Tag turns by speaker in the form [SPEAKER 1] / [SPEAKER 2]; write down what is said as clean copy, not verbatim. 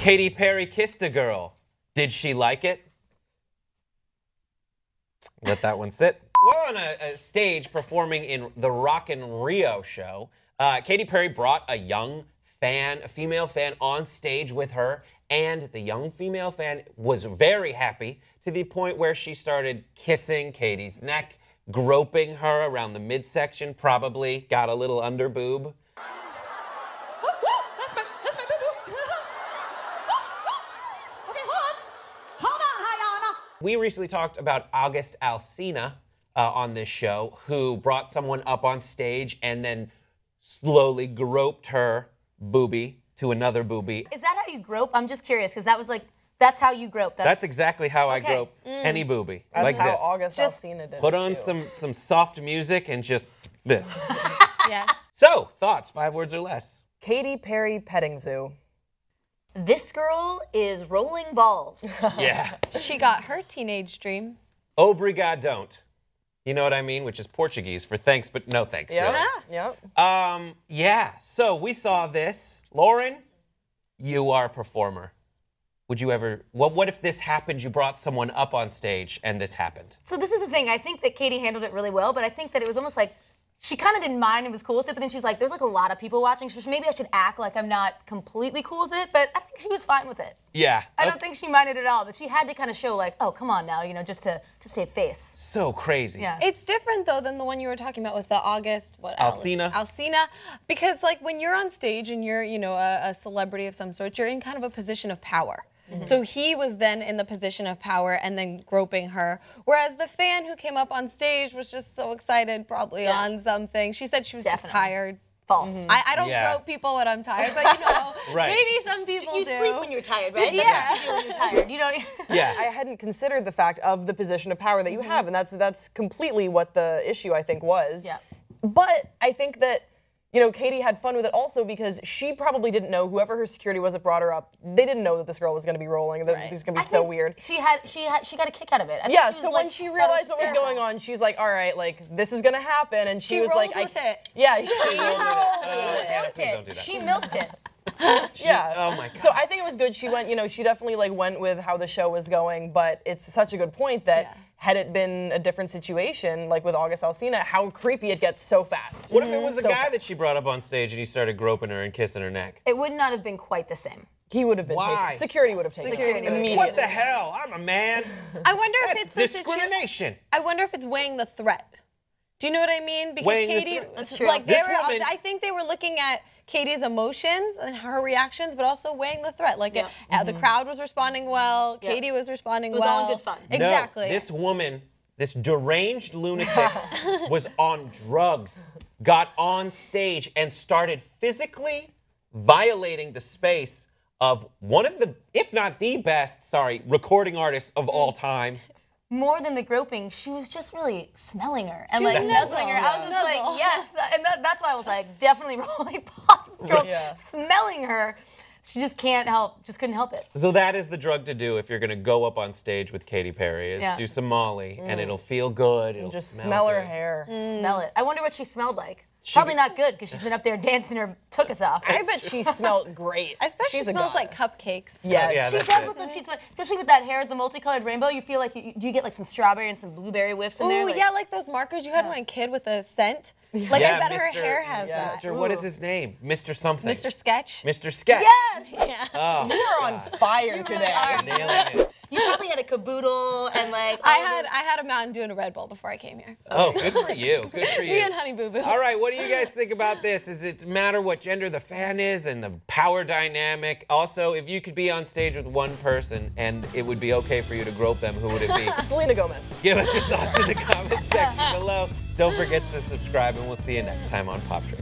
[SPEAKER 1] Katy Perry kissed a girl. Did she like it? Let that one sit. We're on a stage performing in the Rockin' Rio show. Katy Perry brought a young fan, a female fan, on stage with her, and the young female fan was very happy to the point where she started kissing Katy's neck, groping her around the midsection, probably got a little under boob. We recently talked about August Alsina on this show, who brought someone up on stage and then slowly groped her boobie to another boobie.
[SPEAKER 2] Is that how you grope? I'm just curious, because that was like, that's how you grope.
[SPEAKER 1] That's exactly how I grope any boobie.
[SPEAKER 3] That's
[SPEAKER 1] like
[SPEAKER 3] how
[SPEAKER 1] this.
[SPEAKER 3] August Alsina did
[SPEAKER 1] Put
[SPEAKER 3] it
[SPEAKER 1] on
[SPEAKER 3] too.
[SPEAKER 1] some soft music and just this.
[SPEAKER 2] Yes.
[SPEAKER 1] So, thoughts, 5 words or less.
[SPEAKER 3] Katy Perry petting zoo.
[SPEAKER 2] This girl is rolling balls.
[SPEAKER 1] Yeah.
[SPEAKER 4] She got her teenage dream.
[SPEAKER 1] Obrigadão. You know what I mean? Which is Portuguese for thanks, but no thanks.
[SPEAKER 3] Yep.
[SPEAKER 1] Really.
[SPEAKER 3] Yep.
[SPEAKER 1] Yeah. So we saw this. Lauren, you are a performer. Would you ever, what if this happened, you brought someone up on stage and this happened?
[SPEAKER 2] So this is the thing. I think that Katy handled it really well, but I think that it was almost like she kind of didn't mind and was cool with it, but then she was like, there's like a lot of people watching, so maybe I should act like I'm not completely cool with it, but I think she was fine with it.
[SPEAKER 1] Yeah.
[SPEAKER 2] I don't think she minded at all, but she had to kind of show like, oh, come on now, you know, just to save face.
[SPEAKER 1] So crazy.
[SPEAKER 2] Yeah.
[SPEAKER 4] It's different though than the one you were talking about with the August,
[SPEAKER 1] Alsina.
[SPEAKER 4] Alsina, because like when you're on stage and you're, you know, a celebrity of some sort, you're in kind of a position of power. So he was then in the position of power and then groping her, whereas the fan who came up on stage was just so excited, probably on something. She said she was just tired.
[SPEAKER 2] False.
[SPEAKER 4] I don't grope people when I'm tired, but you know, maybe some people do.
[SPEAKER 2] You sleep when you're tired, right?
[SPEAKER 4] Yeah.
[SPEAKER 2] That's what you do when you're tired. You don't.
[SPEAKER 1] Yeah.
[SPEAKER 3] I hadn't considered the fact of the position of power that you have, and that's completely what the issue, I think, was.
[SPEAKER 2] Yeah.
[SPEAKER 3] But I think that, you know, Katy had fun with it also because she probably didn't know, whoever her security was that brought her up, they didn't know that this girl was going to be rolling, that it was going to be so weird.
[SPEAKER 2] She got a kick out of it. I think
[SPEAKER 3] Yeah,
[SPEAKER 2] she was
[SPEAKER 3] so
[SPEAKER 2] like,
[SPEAKER 3] when she realized what was going on, she's like, all right, like, this is going to happen, and she was
[SPEAKER 4] rolled
[SPEAKER 3] like,
[SPEAKER 4] with it.
[SPEAKER 3] Yeah,
[SPEAKER 1] She rolled with it.
[SPEAKER 2] She milked
[SPEAKER 1] Don't do
[SPEAKER 2] it.
[SPEAKER 1] that.
[SPEAKER 2] She milked it.
[SPEAKER 3] yeah.
[SPEAKER 1] Oh my God.
[SPEAKER 3] So I think it was good. She went, you know, she definitely like went with how the show was going, but it's such a good point that had it been a different situation, like with August Alsina, how creepy it gets so fast.
[SPEAKER 1] What if it was a guy that she brought up on stage and he started groping her and kissing her neck?
[SPEAKER 2] It would not have been quite the same.
[SPEAKER 3] He would have been
[SPEAKER 1] Why?
[SPEAKER 3] taken. Security would have taken
[SPEAKER 2] Security
[SPEAKER 3] it
[SPEAKER 2] would have
[SPEAKER 3] immediately.
[SPEAKER 1] What the hell? I'm a man.
[SPEAKER 4] I wonder if
[SPEAKER 1] That's
[SPEAKER 4] it's the
[SPEAKER 1] discrimination.
[SPEAKER 4] I wonder if it's weighing the threat. Do you know what I mean? Because
[SPEAKER 1] Weighing the
[SPEAKER 4] Katy,
[SPEAKER 1] threat.
[SPEAKER 2] That's true.
[SPEAKER 4] like
[SPEAKER 1] This woman-
[SPEAKER 4] I think they were looking at Katy's emotions and her reactions, but also weighing the threat. Like the crowd was responding well, Katy was responding well.
[SPEAKER 2] It was all in good fun.
[SPEAKER 4] Exactly.
[SPEAKER 1] No, this woman, this deranged lunatic, was on drugs, got on stage and started physically violating the space of one of the, if not the best, recording artists of all time.
[SPEAKER 2] More than the groping, she was just really smelling her and like
[SPEAKER 4] was
[SPEAKER 2] nuzzling her. I was just
[SPEAKER 4] nuzzle.
[SPEAKER 2] like, yes, and that's why I was like, definitely rolling balls. This girl smelling her, she just couldn't help it.
[SPEAKER 1] So that is the drug to do if you're going to go up on stage with Katy Perry, is do some Molly, and it'll feel good. It'll
[SPEAKER 3] Just smell her
[SPEAKER 1] good.
[SPEAKER 3] hair.
[SPEAKER 2] Smell it. I wonder what she smelled like. Probably not good because she's been up there dancing her took-us off.
[SPEAKER 3] I bet she smelled great.
[SPEAKER 4] I bet she
[SPEAKER 3] She's a
[SPEAKER 4] smells like
[SPEAKER 3] goddess.
[SPEAKER 4] cupcakes.
[SPEAKER 3] Yes.
[SPEAKER 1] Yeah,
[SPEAKER 2] She
[SPEAKER 1] that's
[SPEAKER 2] does
[SPEAKER 1] it.
[SPEAKER 2] look like she smells, especially with that hair, the multicolored rainbow. You feel like do you get like some strawberry and some blueberry whiffs in there?
[SPEAKER 4] Oh
[SPEAKER 2] Like,
[SPEAKER 4] yeah, like those markers you had when I was a kid with a scent. Like
[SPEAKER 1] Yeah,
[SPEAKER 4] I bet her
[SPEAKER 1] Mr.
[SPEAKER 4] hair has that.
[SPEAKER 1] Mr. What is his name? Mr. something.
[SPEAKER 4] Mr. Sketch.
[SPEAKER 1] Mr. Sketch.
[SPEAKER 2] Yes!
[SPEAKER 1] Oh,
[SPEAKER 3] You're on fire today.
[SPEAKER 1] nailing it.
[SPEAKER 2] You probably had a caboodle and like
[SPEAKER 4] I had a Mountain Dew and a Red Bull before I came here.
[SPEAKER 1] Oh, good for you. Good for you.
[SPEAKER 4] Me and Honey Boo Boo.
[SPEAKER 1] All right, what do you guys think about this? Does it matter what gender the fan is and the power dynamic? Also, if you could be on stage with one person and it would be okay for you to grope them, who would it be?
[SPEAKER 3] Selena Gomez.
[SPEAKER 1] Give us your thoughts in the comment section below. Don't forget to subscribe, and we'll see you next time on Pop Trick.